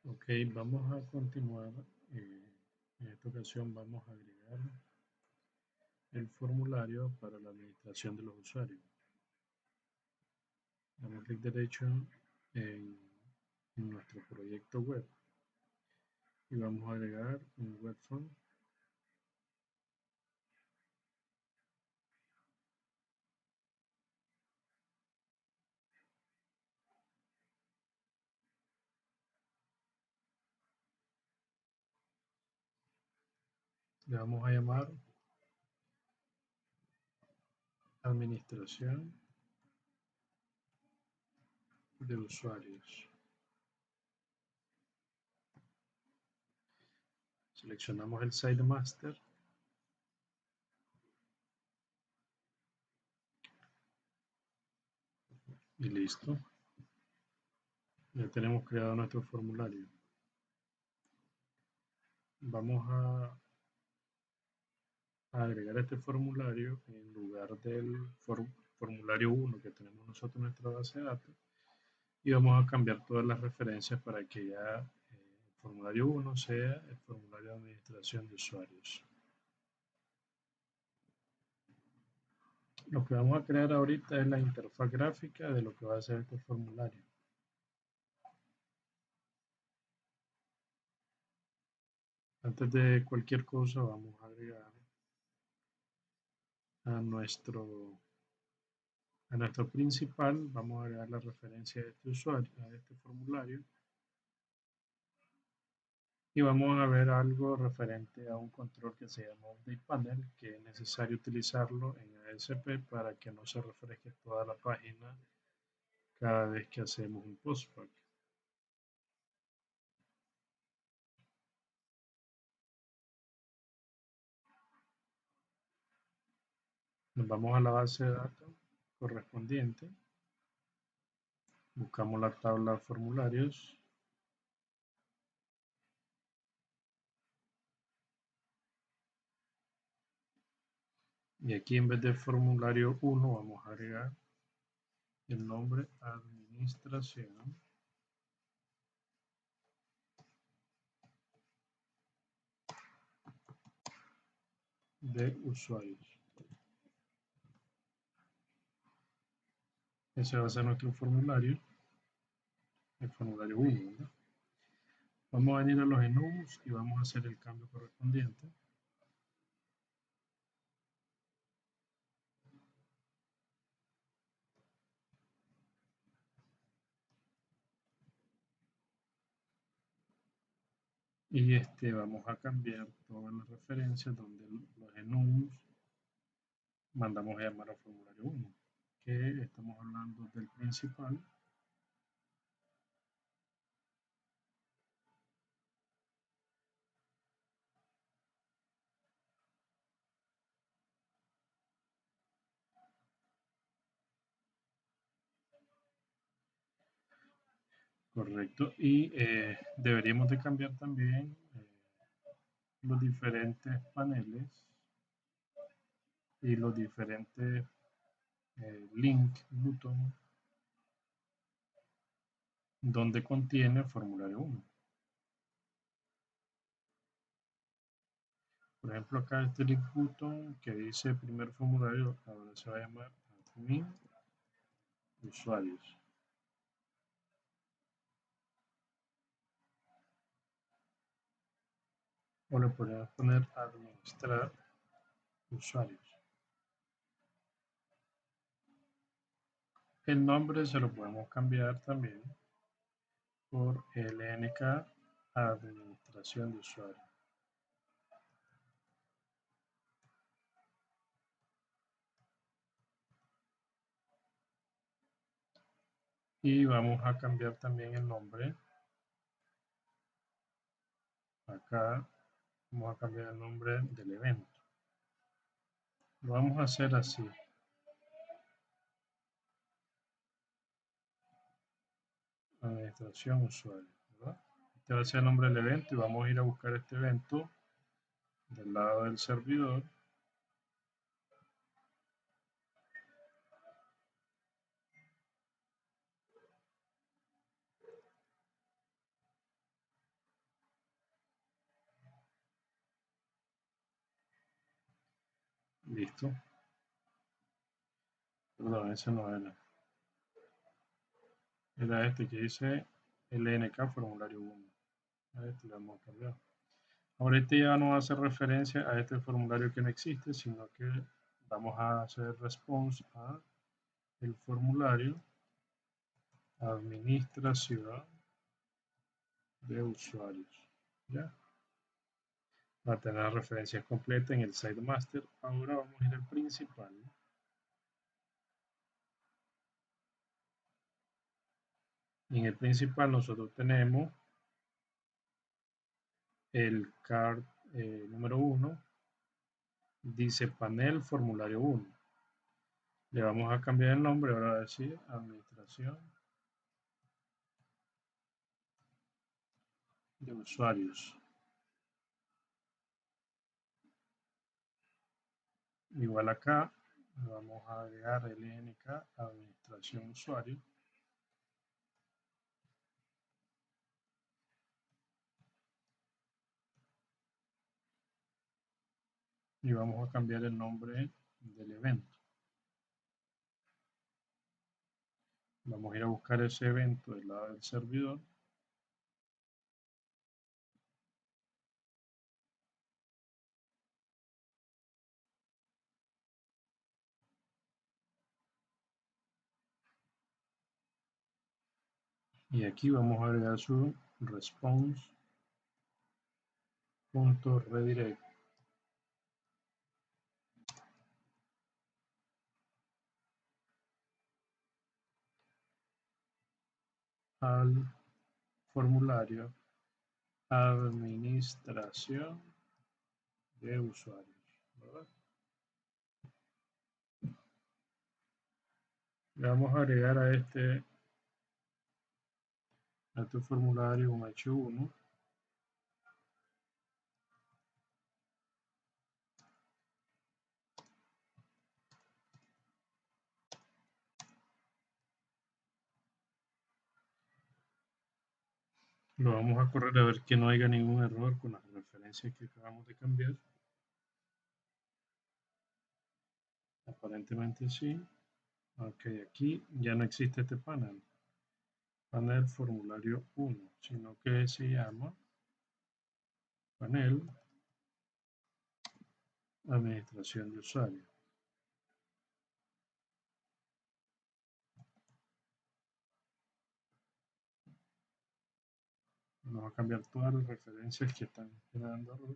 Ok, vamos a continuar. En esta ocasión vamos a agregar el formulario para la administración de los usuarios. Damos clic derecho en nuestro proyecto web y vamos a agregar un web form. Le vamos a llamar administración de usuarios. Seleccionamos el site master y listo. Ya tenemos creado nuestro formulario. Vamos a agregar este formulario en lugar del formulario 1 que tenemos nosotros en nuestra base de datos y vamos a cambiar todas las referencias para que ya el formulario 1 sea el formulario de administración de usuarios. Lo que vamos a crear ahorita es la interfaz gráfica de lo que va a ser este formulario. Antes de cualquier cosa vamos a agregar a nuestro principal, vamos a agregar la referencia de este usuario, a este formulario, y vamos a ver algo referente a un control que se llama Update Panel, que es necesario utilizarlo en ASP para que no se refresque toda la página cada vez que hacemos un postback. Nos vamos a la base de datos correspondiente, buscamos la tabla formularios, y aquí en vez de formulario 1 vamos a agregar el nombre administración de usuarios. Ese va a ser nuestro formulario, el formulario 1, ¿verdad? Vamos a venir a los enums y vamos a hacer el cambio correspondiente. Y vamos a cambiar todas las referencias donde los enums mandamos a llamar al formulario 1, que estamos hablando del principal. Correcto. Y deberíamos de cambiar también los diferentes paneles y los diferentes link button donde contiene el formulario 1. Por ejemplo, acá este link button que dice primer formulario, ahora se va a llamar admin usuarios. O le podemos poner administrar usuarios. El nombre se lo podemos cambiar también por LNK administración de usuarios. Y vamos a cambiar también el nombre. Acá vamos a cambiar el nombre del evento. Lo vamos a hacer así. Administración usuario, ¿verdad? Este va a ser el nombre del evento y vamos a ir a buscar este evento del lado del servidor. Listo. Perdón, ese no era. Era este que dice LNK formulario 1. A este le vamos a cambiar. Ahora este ya no hace referencia a este formulario que no existe, sino que vamos a hacer response a el formulario administración de usuarios. ¿Ya? Va a tener referencias completas en el site master. Ahora vamos a ir al principal. Y en el principal nosotros tenemos el card número 1. Dice panel formulario 1. Le vamos a cambiar el nombre. Ahora va a decir administración de usuarios. Igual acá vamos a agregar LNK administración usuario. Y vamos a cambiar el nombre del evento. Vamos a ir a buscar ese evento del lado del servidor. Y aquí vamos a agregar su response.redirect al formulario administración de usuarios, ¿verdad? Le vamos a agregar a este formulario un H1. Lo vamos a correr a ver que no haya ningún error con las referencias que acabamos de cambiar. Aparentemente sí. Ok, aquí ya no existe este panel formulario 1, sino que se llama panel administración de usuario. Vamos a cambiar todas las referencias que están generando error.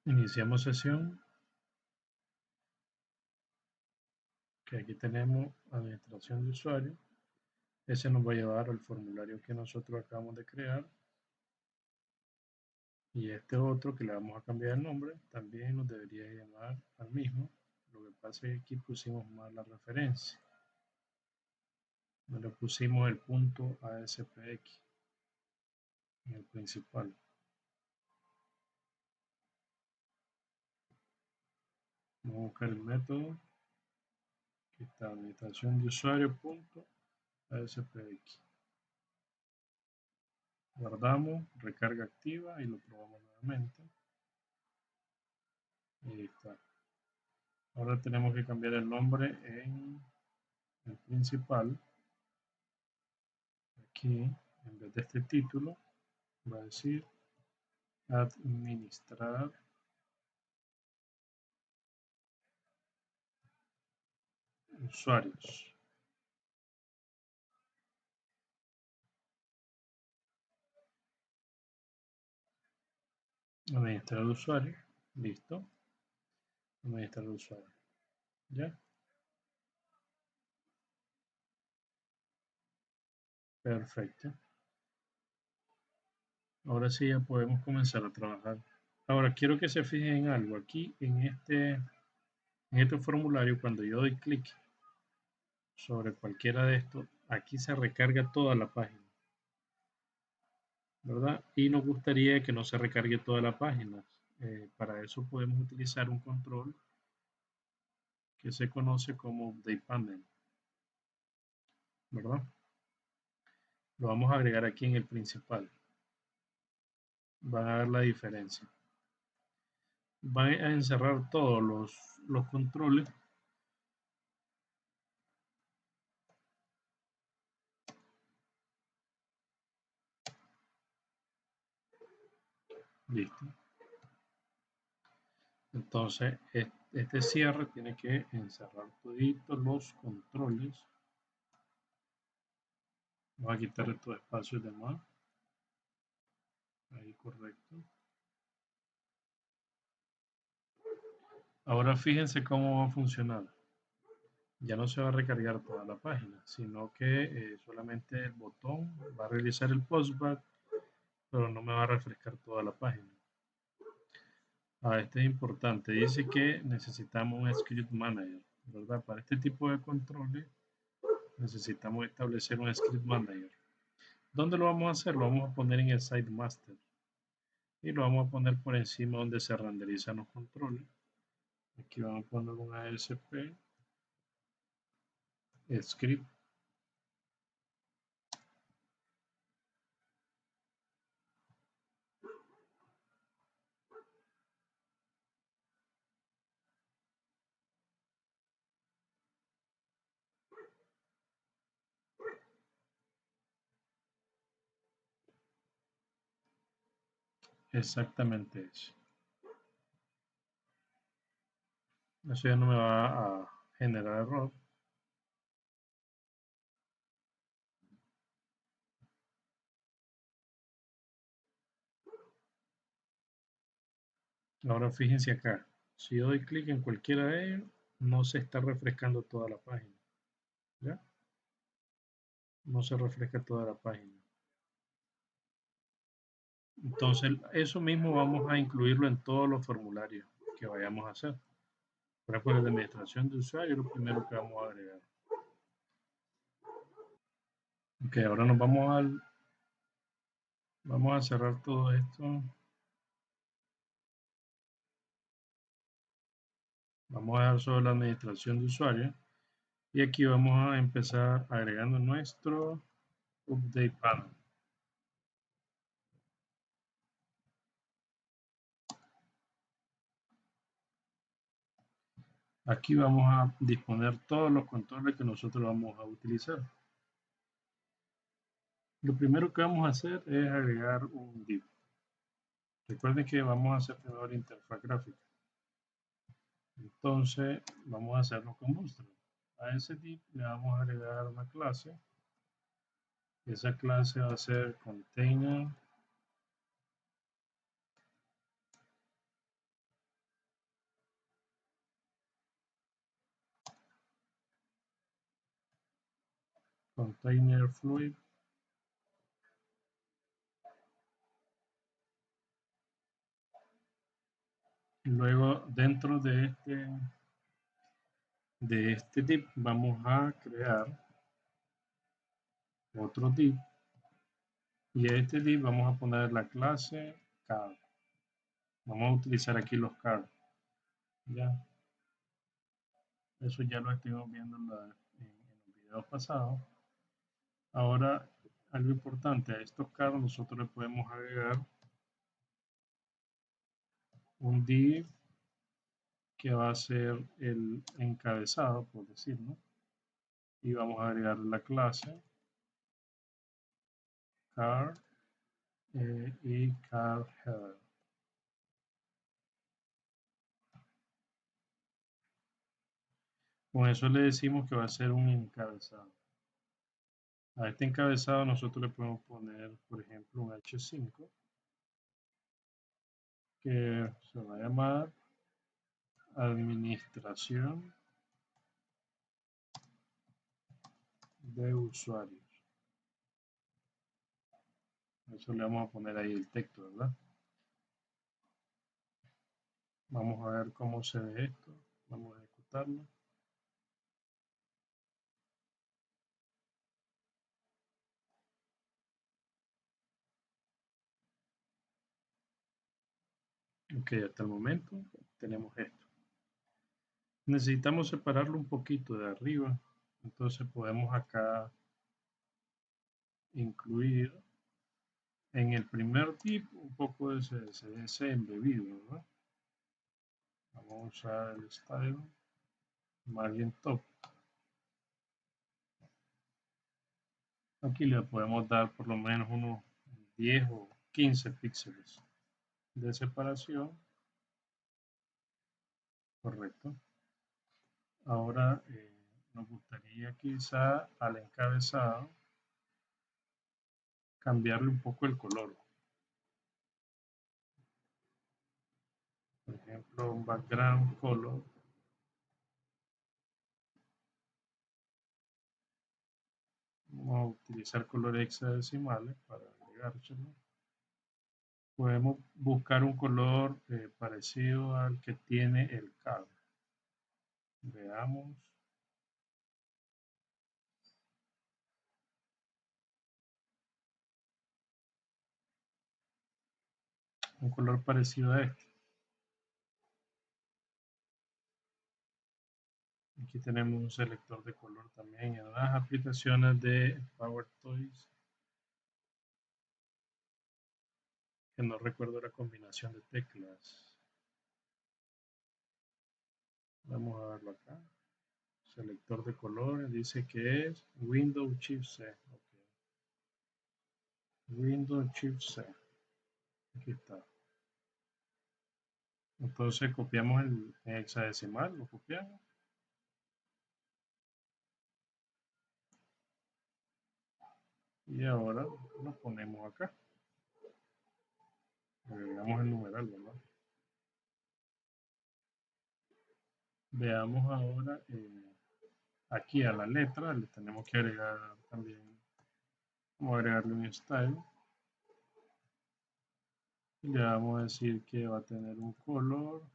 Iniciamos sesión, que aquí tenemos administración de usuario. Ese nos va a llevar al formulario que nosotros acabamos de crear. Y este otro que le vamos a cambiar el nombre, también nos debería llamar al mismo. Lo que pasa es que aquí pusimos mal la referencia. No le pusimos el punto ASPX en el principal. Vamos a buscar el método que está administración de usuario punto ASPX. Guardamos, recarga activa y lo probamos nuevamente. Y ahí está. Ahora tenemos que cambiar el nombre en el principal. Aquí, en vez de este título, va a decir administrar usuarios. Administrar usuario. Listo. Administrar usuario. ¿Ya? Perfecto. Ahora sí ya podemos comenzar a trabajar. Ahora quiero que se fijen en algo. Aquí en este formulario, cuando yo doy clic sobre cualquiera de estos, aquí se recarga toda la página, ¿verdad? Y nos gustaría que no se recargue toda la página. Para eso podemos utilizar un control que se conoce como Update Panel, ¿verdad? Lo vamos a agregar aquí en el principal. Van a ver la diferencia. Van a encerrar todos los controles. Listo. Entonces, este cierre tiene que encerrar toditos los controles. Vamos a quitar estos espacios de más. Ahí, correcto. Ahora fíjense cómo va a funcionar. Ya no se va a recargar toda la página, sino que solamente el botón va a realizar el postback, pero no me va a refrescar toda la página. Este es importante. Dice que necesitamos un script manager, ¿verdad? Para este tipo de controles necesitamos establecer un script manager. ¿Dónde lo vamos a hacer? Lo vamos a poner en el site master y lo vamos a poner por encima donde se renderizan los controles. Aquí vamos a poner un ASP script. Exactamente eso. Eso ya no me va a generar error. Ahora fíjense acá. Si yo doy clic en cualquiera de ellos, no se está refrescando toda la página. ¿Ya? No se refresca toda la página. Entonces, eso mismo vamos a incluirlo en todos los formularios que vayamos a hacer. Por ejemplo, el de administración de usuario es lo primero que vamos a agregar. Ok, ahora vamos a cerrar todo esto. Vamos a dar solo la administración de usuario. Y aquí vamos a empezar agregando nuestro update panel. Aquí vamos a disponer todos los controles que nosotros vamos a utilizar. Lo primero que vamos a hacer es agregar un div. Recuerden que vamos a hacer primero la interfaz gráfica. Entonces, vamos a hacerlo con Bootstrap. A ese div le vamos a agregar una clase. Esa clase va a ser container fluid. Luego, dentro de este div, vamos a crear otro div. Y a este div vamos a poner la clase card. Vamos a utilizar aquí los cards. Ya. Eso ya lo estuvimos viendo en los videos pasados. Ahora, algo importante, a estos cards nosotros le podemos agregar un div que va a ser el encabezado, por decirlo. Y vamos a agregar la clase card y card header. Con eso le decimos que va a ser un encabezado. A este encabezado nosotros le podemos poner, por ejemplo, un H5 que se va a llamar administración de usuarios. Eso le vamos a poner ahí el texto, ¿verdad? Vamos a ver cómo se ve esto. Vamos a ejecutarlo. Ok, hasta el momento tenemos esto. Necesitamos separarlo un poquito de arriba. Entonces podemos acá incluir en el primer tip un poco de CSS embebido, ¿verdad? Vamos a usar el style margin top. Aquí le podemos dar por lo menos unos 10 o 15 píxeles de separación. Correcto. Ahora nos gustaría quizá al encabezado cambiarle un poco el color. Por ejemplo, un background color. Vamos a utilizar colores hexadecimales para agregárselo. Podemos buscar un color parecido al que tiene el cable. Veamos. Un color parecido a este. Aquí tenemos un selector de color también en las aplicaciones de PowerToys, que no recuerdo la combinación de teclas. Vamos a verlo acá. Selector de colores, dice que es Windows Shift C. Okay. Windows Shift C. Aquí está. Entonces copiamos el hexadecimal, lo copiamos. Y ahora lo ponemos acá. Agregamos el numeral, ¿verdad? Veamos ahora aquí a la letra, le tenemos que agregar también, vamos a agregarle un style. Y le vamos a decir que va a tener un color,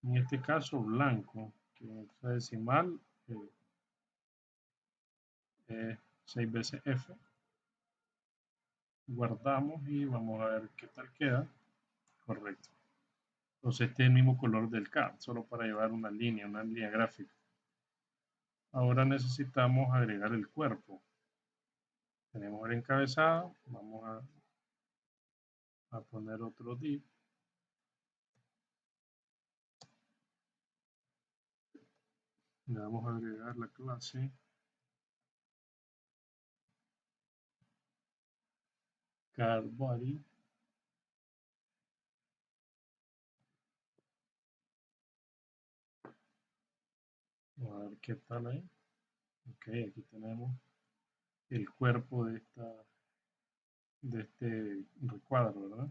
en este caso blanco, que en hexadecimal 6 veces F. Guardamos y vamos a ver qué tal queda. Correcto. Entonces este es el mismo color del CAD, solo para llevar una línea gráfica. Ahora necesitamos agregar el cuerpo. Tenemos el encabezado, vamos a poner otro div. Le vamos a agregar la clase CAD body. Vamos a ver qué tal ahí. Ok, aquí tenemos el cuerpo de este recuadro, ¿verdad?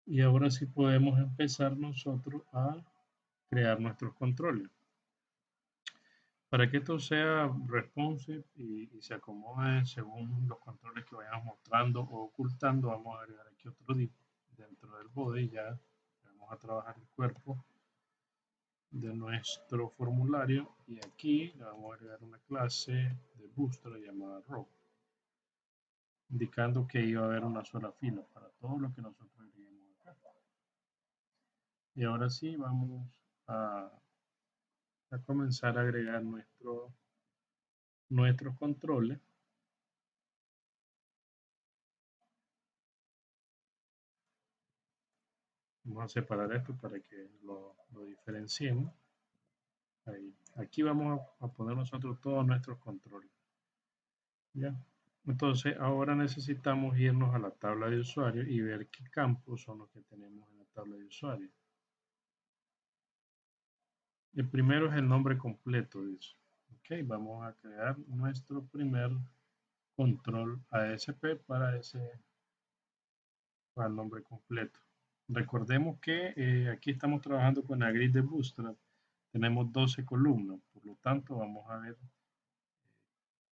Y ahora sí podemos empezar nosotros a crear nuestros controles. Para que esto sea responsive y se acomode según los controles que vayamos mostrando o ocultando, vamos a agregar aquí otro div dentro del body. Ya vamos a trabajar el cuerpo de nuestro formulario y aquí le vamos a agregar una clase de bootstrap llamada row, indicando que iba a haber una sola fila para todo lo que nosotros agreguemos acá. Y ahora sí vamos a comenzar a agregar nuestros controles. Vamos a separar esto para que lo diferenciemos. Ahí. Aquí vamos a poner nosotros todos nuestros controles. ¿Ya? Entonces ahora necesitamos irnos a la tabla de usuario y ver qué campos son los que tenemos en la tabla de usuario. El primero es el nombre completo, dice. Ok, vamos a crear nuestro primer control ASP para el nombre completo. Recordemos que aquí estamos trabajando con la grid de Bootstrap. Tenemos 12 columnas, por lo tanto vamos a ver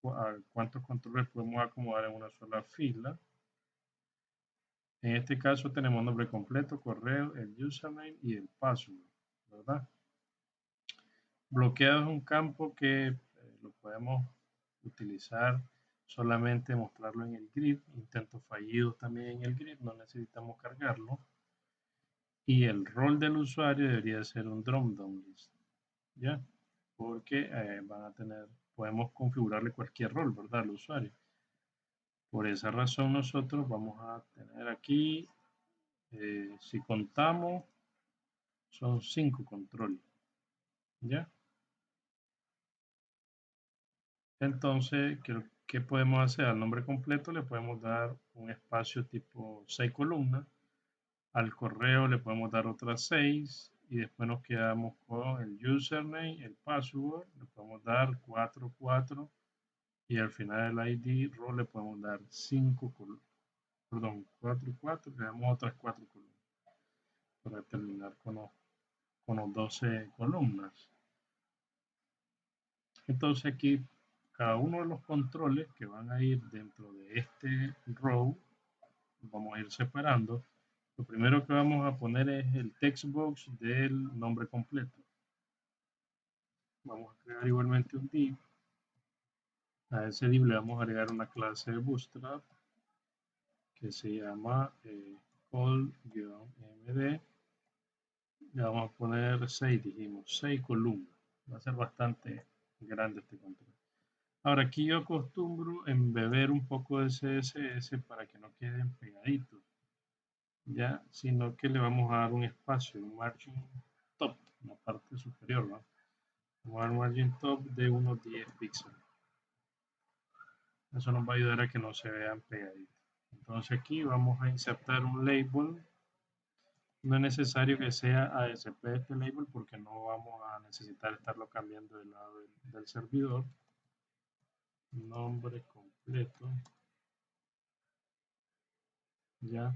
cuántos controles podemos acomodar en una sola fila. En este caso tenemos nombre completo, correo, el username y el password, ¿verdad? Bloqueado es un campo que lo podemos utilizar solamente mostrarlo en el grid. Intentos fallidos también en el grid, no necesitamos cargarlo. Y el rol del usuario debería ser un drop-down list, ¿ya? Porque podemos configurarle cualquier rol, ¿verdad? Al usuario. Por esa razón nosotros vamos a tener aquí, si contamos, son 5 controles, ¿ya? Entonces, ¿qué podemos hacer? Al nombre completo le podemos dar un espacio tipo 6 columnas, al correo le podemos dar otras 6 y después nos quedamos con el username, el password, le podemos dar 4, 4 y al final el ID role le podemos dar 5 columnas, perdón, 4, 4, le damos otras 4 columnas para terminar con los 12 columnas. Entonces aquí cada uno de los controles que van a ir dentro de este row, vamos a ir separando. Lo primero que vamos a poner es el text box del nombre completo. Vamos a crear igualmente un div. A ese div le vamos a agregar una clase de Bootstrap que se llama call-md. Le vamos a poner 6, dijimos, 6 columnas. Va a ser bastante grande este control. Ahora aquí yo acostumbro embeber un poco de CSS para que no queden pegaditos, ya, sino que le vamos a dar un espacio, un margin top, en la parte superior, ¿no? Vamos a dar un margin top de unos 10 píxeles. Eso nos va a ayudar a que no se vean pegaditos. Entonces aquí vamos a insertar un label. No es necesario que sea ASP este label porque no vamos a necesitar estarlo cambiando del lado del servidor. Nombre completo. Ya.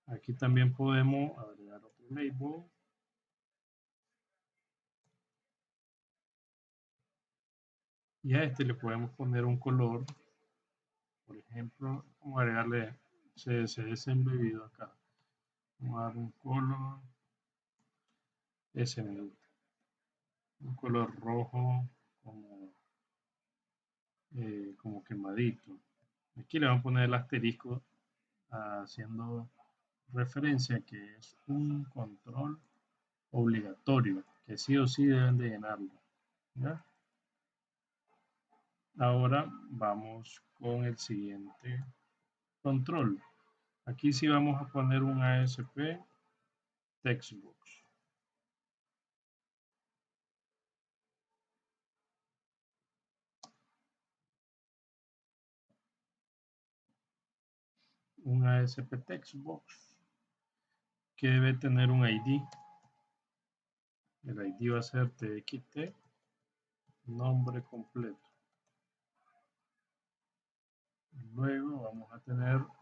Aquí también podemos agregar otro label. Y a este le podemos poner un color. Por ejemplo, vamos a agregarle CSS embebido acá. Vamos a dar un color. Ese me gusta. Un color rojo como quemadito. Aquí le vamos a poner el asterisco haciendo referencia que es un control obligatorio, que sí o sí deben de llenarlo, ¿ya? Ahora vamos con el siguiente control. Aquí sí vamos a poner un ASP textbox. Un ASP textbox que debe tener un ID. El ID va a ser txt nombre completo. Luego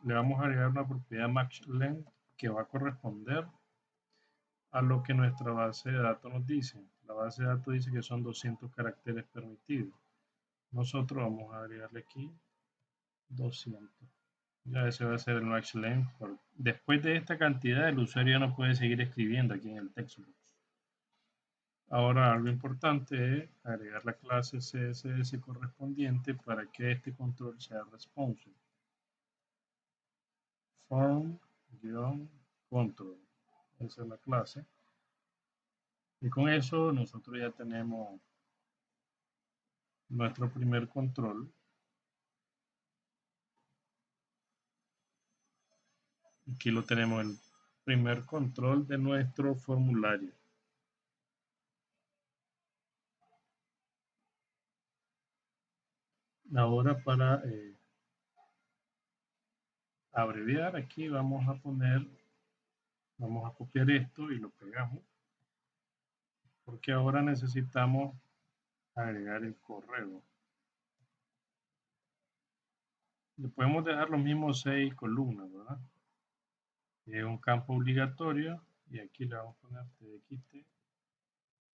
le vamos a agregar una propiedad maxLength que va a corresponder a lo que nuestra base de datos nos dice. La base de datos dice que son 200 caracteres permitidos. Nosotros vamos a agregarle aquí 200. Ya ese va a ser el maxLength. Después de esta cantidad, el usuario no puede seguir escribiendo aquí en el textbox. Ahora algo importante es agregar la clase CSS correspondiente para que este control sea responsive. Form-control. Esa es la clase. Y con eso nosotros ya tenemos nuestro primer control. Aquí lo tenemos, el primer control de nuestro formulario. Ahora para abreviar, aquí vamos a copiar esto y lo pegamos, porque ahora necesitamos agregar el correo. Le podemos dejar los mismos 6 columnas, ¿verdad? Es un campo obligatorio y aquí le vamos a poner txt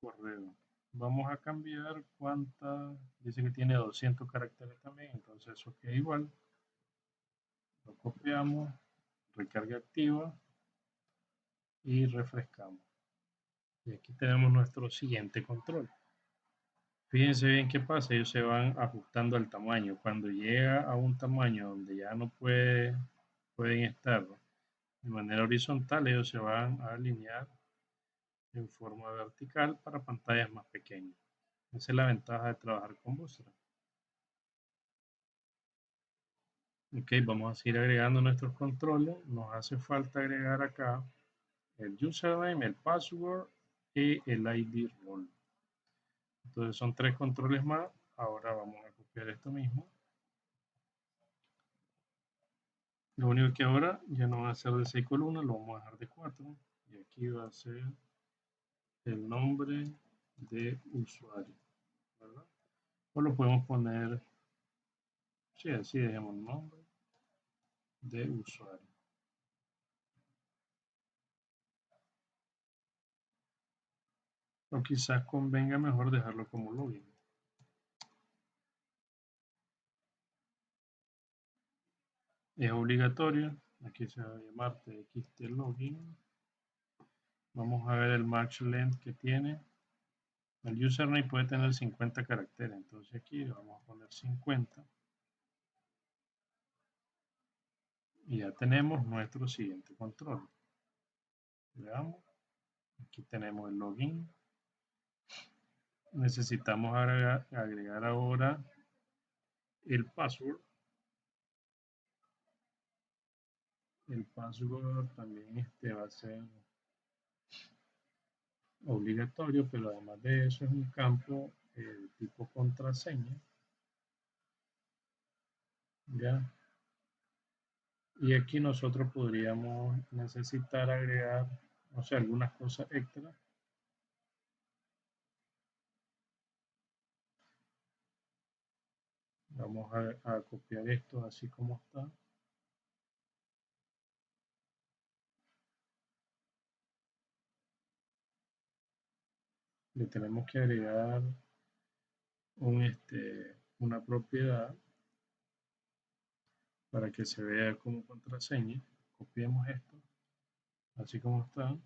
correo. Vamos a cambiar cuánta, dice que tiene 200 caracteres también, entonces eso queda igual. Lo copiamos, recarga activa y refrescamos. Y aquí tenemos nuestro siguiente control. Fíjense bien qué pasa, ellos se van ajustando al tamaño. Cuando llega a un tamaño donde ya no pueden estar de manera horizontal, ellos se van a alinear en forma vertical para pantallas más pequeñas. Esa es la ventaja de trabajar con Bootstrap. Ok, vamos a seguir agregando nuestros controles. Nos hace falta agregar acá el username, el password y el ID role. Entonces son 3 controles más. Ahora vamos a copiar esto mismo. Lo único que ahora ya no va a ser de 6 columnas, lo vamos a dejar de 4. Y aquí va a ser el nombre de usuario, ¿verdad? O lo podemos poner, sí, así dejemos el nombre de usuario. O quizás convenga mejor dejarlo como login. Es obligatorio. Aquí se va a llamar txt login. Vamos a ver el match length que tiene. El username puede tener 50 caracteres. Entonces aquí le vamos a poner 50. Y ya tenemos nuestro siguiente control. Veamos. Aquí tenemos el login. Necesitamos agregar ahora el password. El password también va a ser obligatorio, pero además de eso es un campo tipo contraseña. ¿Ya? Y aquí nosotros podríamos necesitar agregar, no sé, algunas cosas extra. Vamos a copiar esto así como está. Le tenemos que agregar una propiedad para que se vea como contraseña. Copiemos esto así como está.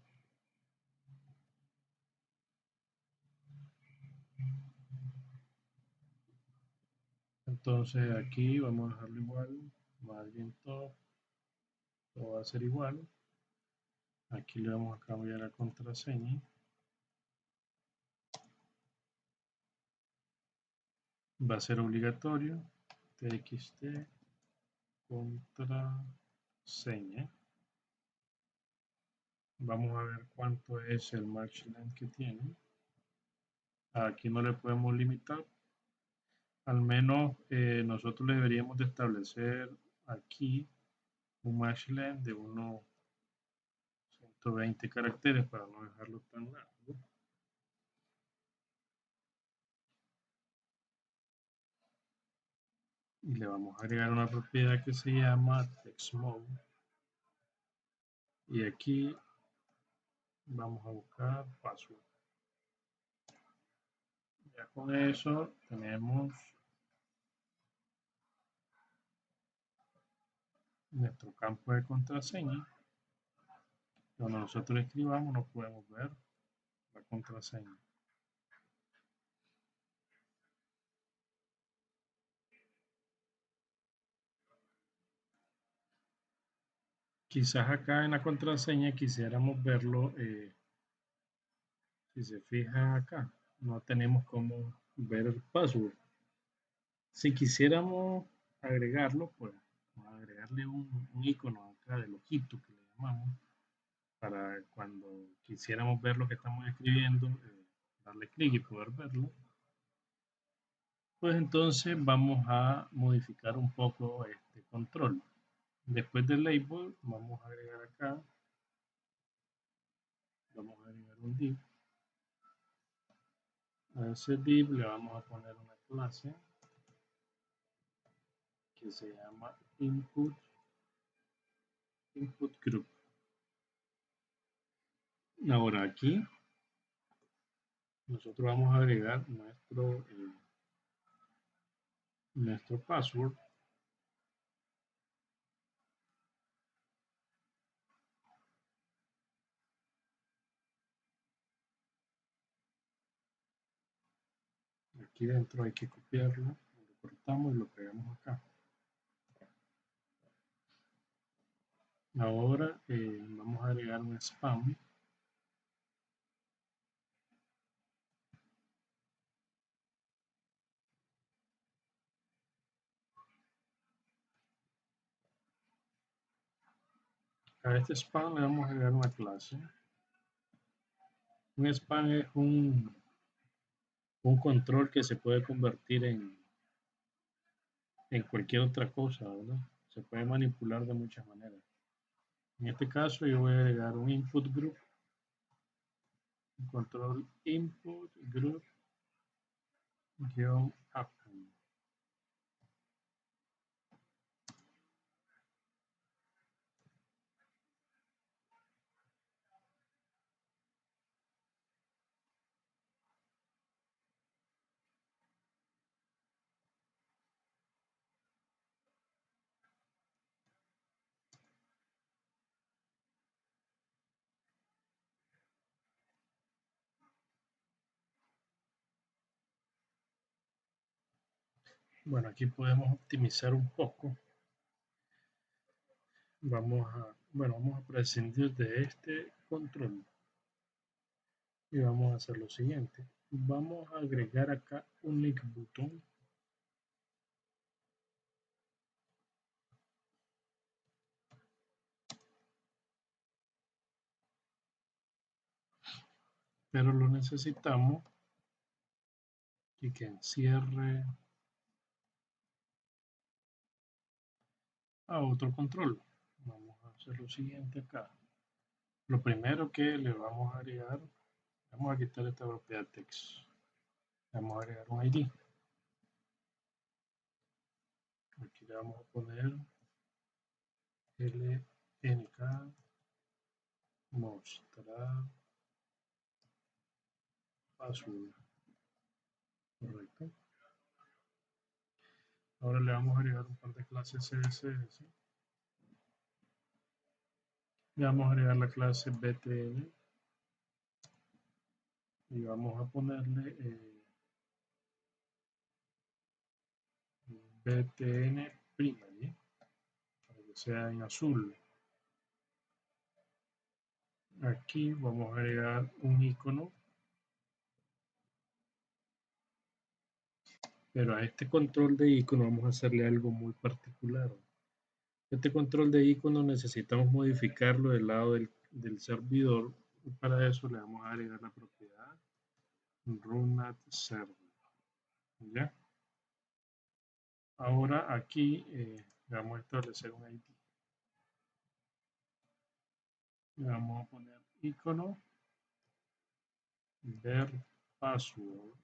Entonces aquí vamos a dejarlo igual, margin top, todo va a ser igual. Aquí le vamos a cambiar la contraseña. Va a ser obligatorio, txt contraseña. Vamos a ver cuánto es el match length que tiene. Aquí no le podemos limitar. Al menos nosotros le deberíamos de establecer aquí un match length de unos 120 caracteres para no dejarlo tan largo. Y le vamos a agregar una propiedad que se llama textmode. Y aquí vamos a buscar password. Ya con eso tenemos nuestro campo de contraseña. Cuando nosotros escribamos no podemos ver la contraseña. Quizás acá en la contraseña quisiéramos verlo, si se fijan acá, no tenemos cómo ver el password. Si quisiéramos agregarlo, pues vamos a agregarle un icono acá del ojito que le llamamos, para cuando quisiéramos ver lo que estamos escribiendo, darle clic y poder verlo. Pues entonces vamos a modificar un poco este control. Después del label vamos a agregar acá, vamos a agregar un div. A ese div le vamos a poner una clase que se llama input group. Ahora aquí nosotros vamos a agregar nuestro password. Aquí dentro hay que copiarlo, lo cortamos y lo pegamos acá. Ahora vamos a agregar un spam. A este spam le vamos a agregar una clase. Un spam es un control que se puede convertir en cualquier otra cosa, ¿verdad? Se puede manipular de muchas maneras. En este caso yo voy a agregar un input group, un control input group -append. Bueno, aquí podemos optimizar un poco. Vamos a prescindir de este control y vamos a hacer lo siguiente. Vamos a agregar acá un link button. Pero lo necesitamos y que encierre a otro control. Vamos a hacer lo siguiente acá. Lo primero que le vamos a agregar, vamos a quitar esta propiedad text. Vamos a agregar un ID. Aquí le vamos a poner lnk mostrar password. Correcto. Ahora le vamos a agregar un par de clases CSS. Le vamos a agregar la clase btn y vamos a ponerle btn primary para que sea en azul. Aquí vamos a agregar un icono, pero a este control de icono vamos a hacerle algo muy particular. Este control de icono necesitamos modificarlo del lado del servidor y para eso le vamos a agregar la propiedad runat server. ¿Ya? Ahora aquí le vamos a establecer un ID. Le vamos a poner icono ver password.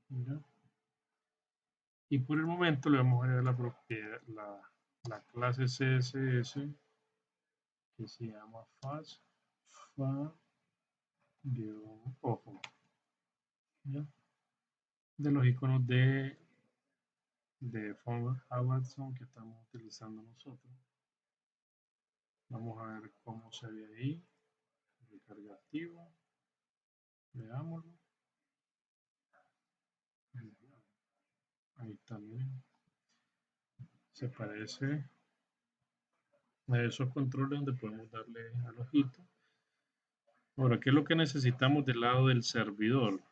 ¿Ya? Y por el momento le vamos a agregar la propiedad, la clase CSS que se llama fast ojo, ¿ya? De los iconos de Font Awardson que estamos utilizando nosotros. Vamos a ver cómo se ve ahí. Recarga activa. Veámoslo. Ahí también. Se parece a esos controles donde podemos darle al ojito. Ahora, ¿qué es lo que necesitamos del lado del servidor?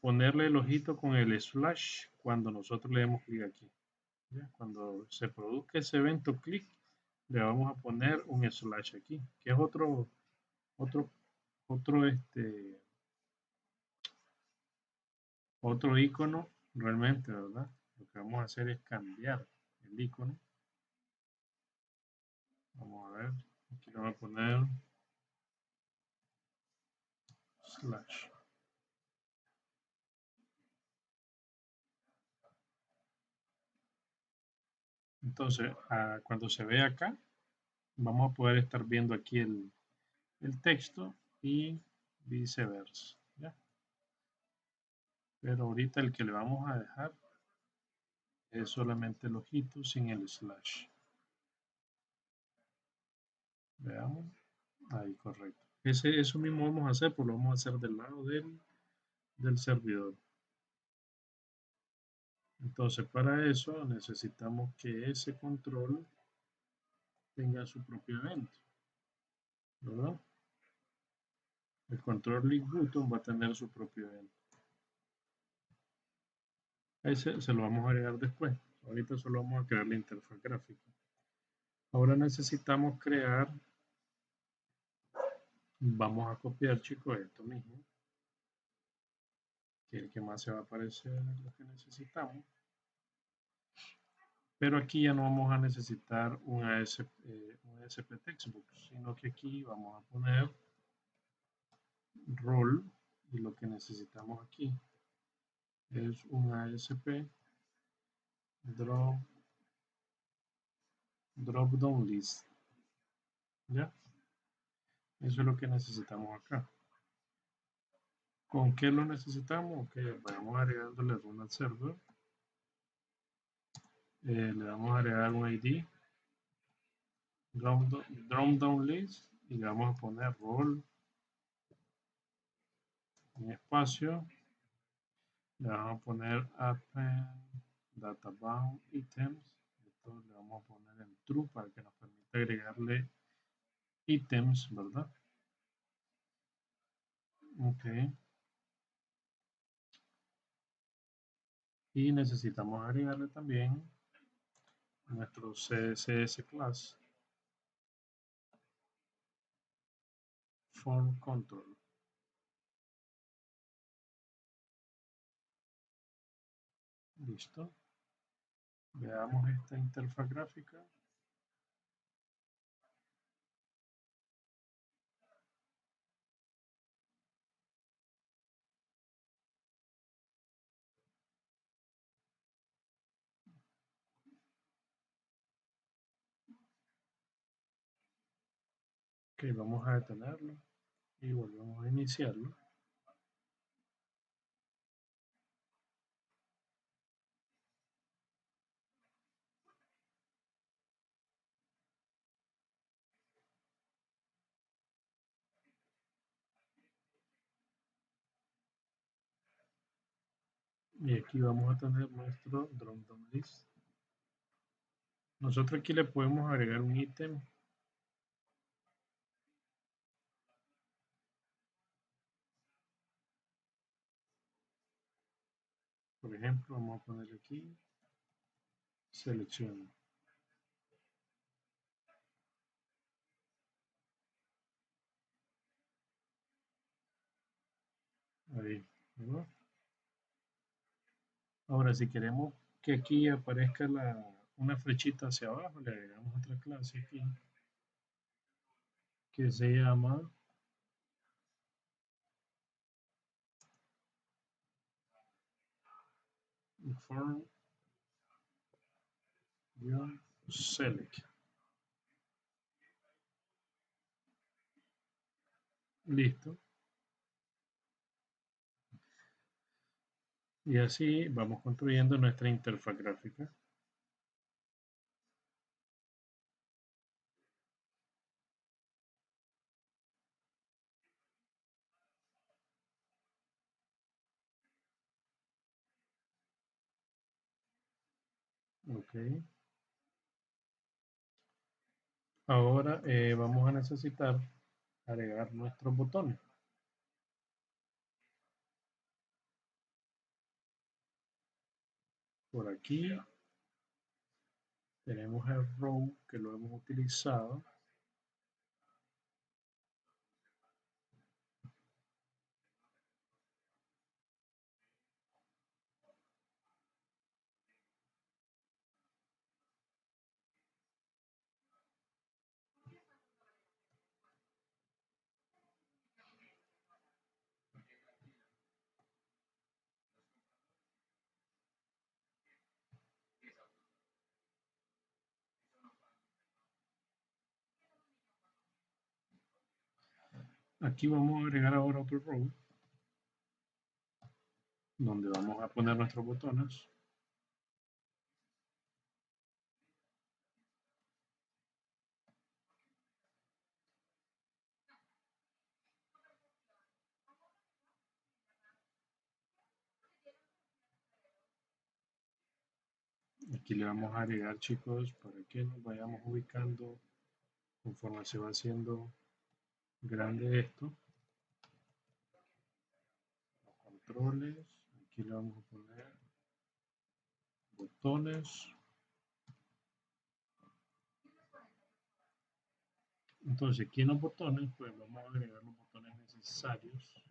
Ponerle el ojito con el slash cuando nosotros le demos clic aquí. ¿Ya? Cuando se produzca ese evento clic, le vamos a poner un slash aquí, que es otro, otro icono realmente, ¿verdad? Lo que vamos a hacer es cambiar el icono. Vamos a ver, aquí le voy a poner slash. Entonces, cuando se ve acá, vamos a poder estar viendo aquí el texto y viceversa, ¿ya? Pero ahorita el que le vamos a dejar es solamente el ojito sin el slash. Veamos. Ahí, correcto. Eso mismo vamos a hacer, pues lo vamos a hacer del lado del servidor. Entonces, para eso necesitamos que ese control tenga su propio evento, ¿verdad? El control link button va a tener su propio evento. Ese se lo vamos a agregar después. Ahorita solo vamos a crear la interfaz gráfica. Ahora necesitamos crear, vamos a copiar, chicos, esto mismo, que es el que más se va a parecer a lo que necesitamos. Pero aquí ya no vamos a necesitar un ASP Textbook, sino que aquí vamos a poner role y lo que necesitamos aquí es un ASP drop down list. ¿Ya? Eso es lo que necesitamos acá. ¿Con qué lo necesitamos? Ok, vamos agregándole run al server. Le vamos a agregar un ID, drop down list, y le vamos a poner role en espacio. Le vamos a poner append databound items. Esto le vamos a poner en true para que nos permita agregarle ítems, ¿verdad? Ok. Y necesitamos agregarle también nuestro CSS class form control. Listo. Veamos esta interfaz gráfica. Ok, vamos a detenerlo y volvemos a iniciarlo. Y aquí vamos a tener nuestro drop down list. Nosotros aquí le podemos agregar un ítem. Por ejemplo, vamos a poner aquí selección. Ahí, ¿no? Ahora, si queremos que aquí aparezca una flechita hacia abajo, le agregamos otra clase aquí que se llama form select. Listo. Y así vamos construyendo nuestra interfaz gráfica. Ok. Ahora vamos a necesitar agregar nuestros botones. Por aquí tenemos el row que lo hemos utilizado. Aquí vamos a agregar ahora otro row donde vamos a poner nuestros botones. Aquí le vamos a agregar, chicos, para que nos vayamos ubicando conforme se va haciendo grande esto. Los controles, aquí le vamos a poner botones. Entonces aquí en los botones, pues vamos a agregar los botones necesarios.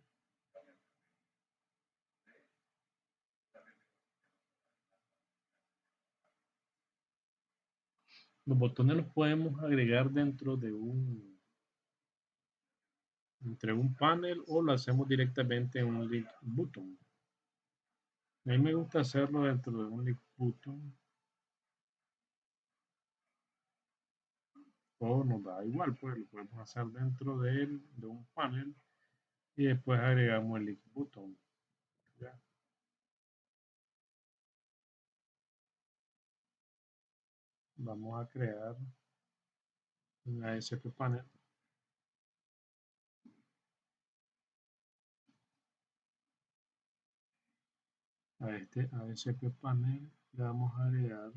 Los botones los podemos agregar dentro de entre un panel o lo hacemos directamente en un link button. A mí me gusta hacerlo dentro de un link button o nos da igual, pues lo podemos hacer dentro de un panel y después agregamos el link button. ¿Ya? Vamos a crear un ASP panel. A este ASP panel le vamos a agregar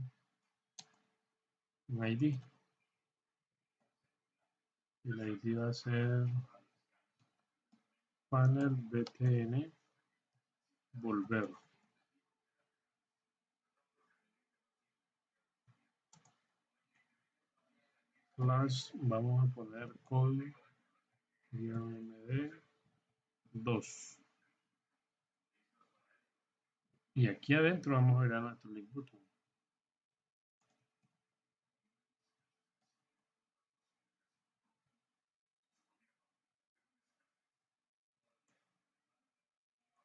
un ID. El ID va a ser panel btn volver. Class vamos a poner code-md2. Y aquí adentro vamos a agregar nuestro link button.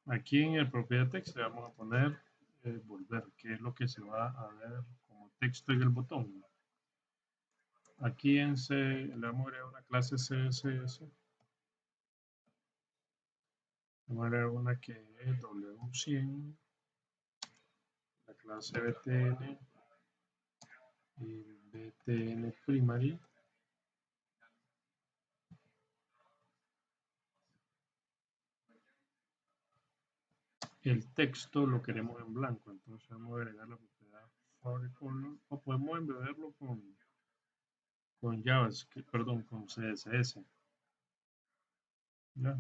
Aquí en el propiedad text le vamos a poner volver, que es lo que se va a ver como texto en el botón. Aquí en C le vamos a agregar una clase CSS. Vamos a agregar una que es W100, la clase btn y btn primary. El texto lo queremos en blanco, entonces vamos a agregar la propiedad color o podemos embeberlo con JavaScript, perdón, con CSS. ¿Ya?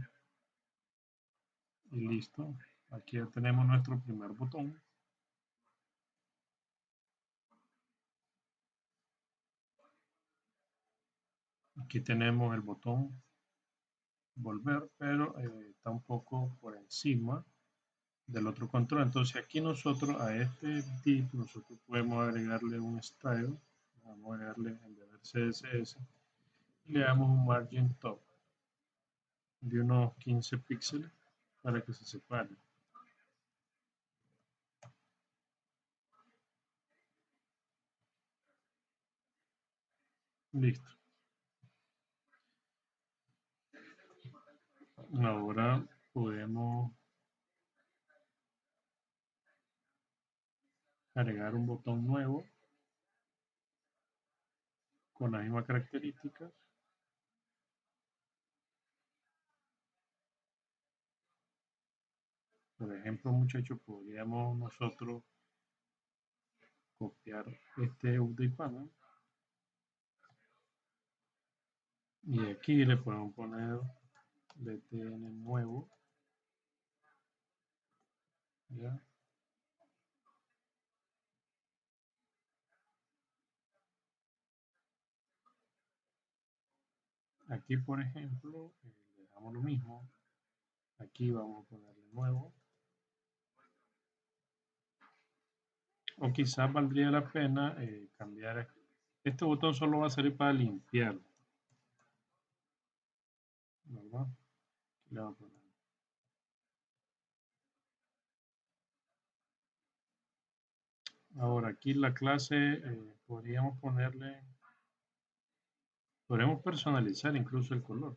Y listo. Aquí ya tenemos nuestro primer botón. Aquí tenemos el botón volver, pero está un poco por encima del otro control. Entonces aquí nosotros a este div nosotros podemos agregarle un style. Vamos a agregarle embeber CSS y le damos un margin top de unos 15 píxeles para que se separe. Listo. Ahora podemos agregar un botón nuevo con las mismas características. Por ejemplo, muchachos, podríamos nosotros copiar este update panel y aquí le podemos poner btn nuevo. ¿Ya? Aquí, por ejemplo, le damos lo mismo. Aquí vamos a ponerle nuevo. O quizás valdría la pena cambiar. Este botón solo va a servir para limpiar. ¿Verdad? Le vamos a poner. Ahora, aquí la clase podríamos ponerle, podríamos personalizar incluso el color.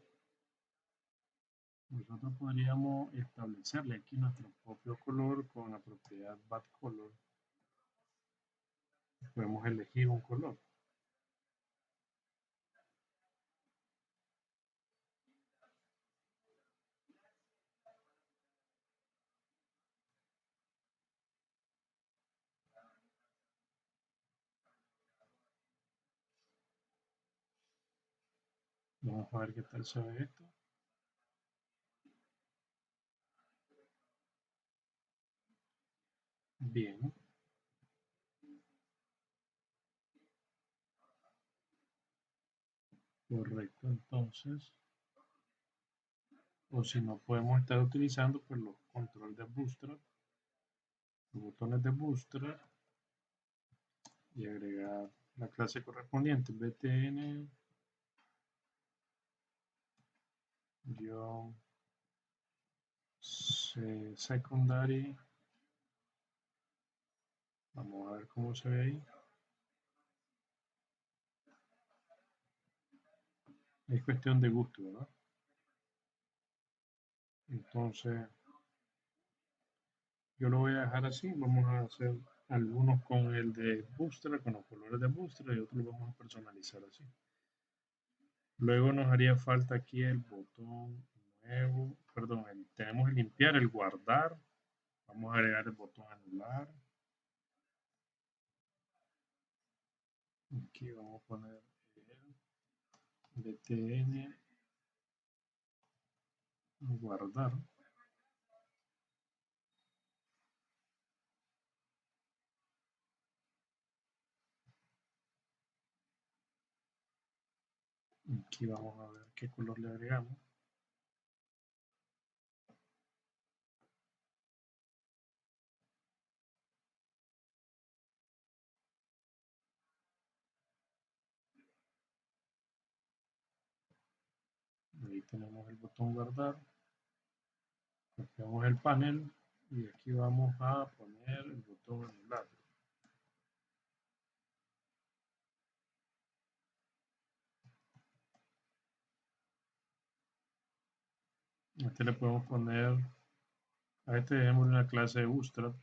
nosotros podríamos establecerle aquí nuestro propio color con la propiedad BackColor. Podemos elegir un color. Vamos a ver qué tal se ve esto. Bien. Correcto, entonces, o si no podemos estar utilizando pues los controles de Bootstrap, los botones de Bootstrap y agregar la clase correspondiente, btn secondary. Vamos a ver cómo se ve ahí. Es cuestión de gusto, ¿verdad? Entonces, yo lo voy a dejar así. Vamos a hacer algunos con el de Bootstrap, con los colores de Bootstrap y otros lo vamos a personalizar así. Luego nos haría falta aquí el botón nuevo, perdón, tenemos el limpiar, el guardar. Vamos a agregar el botón anular. Aquí vamos a poner el btn guardar. Aquí vamos a ver qué color le agregamos. Ahí tenemos el botón guardar. Copiamos el panel y aquí vamos a poner el botón anular. A este le podemos poner, a este dejemos una clase de Bootstrap.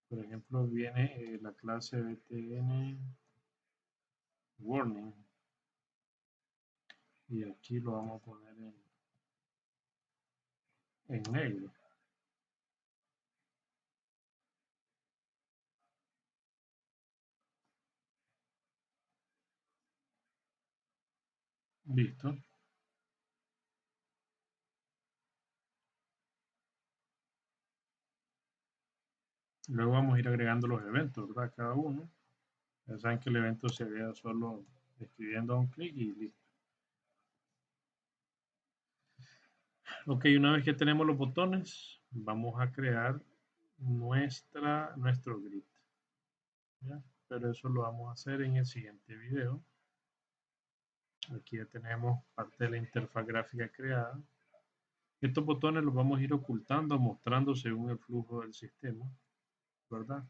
Por ejemplo, viene la clase btn warning y aquí lo vamos a poner en negro. Listo. Luego vamos a ir agregando los eventos, ¿verdad? Cada uno. Ya saben que el evento se vea solo escribiendo a un clic y listo. Ok, una vez que tenemos los botones, vamos a crear nuestro grid. ¿Ya? Pero eso lo vamos a hacer en el siguiente video. Aquí ya tenemos parte de la interfaz gráfica creada. Estos botones los vamos a ir ocultando, mostrando según el flujo del sistema, ¿verdad?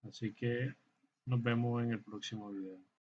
Así que nos vemos en el próximo video.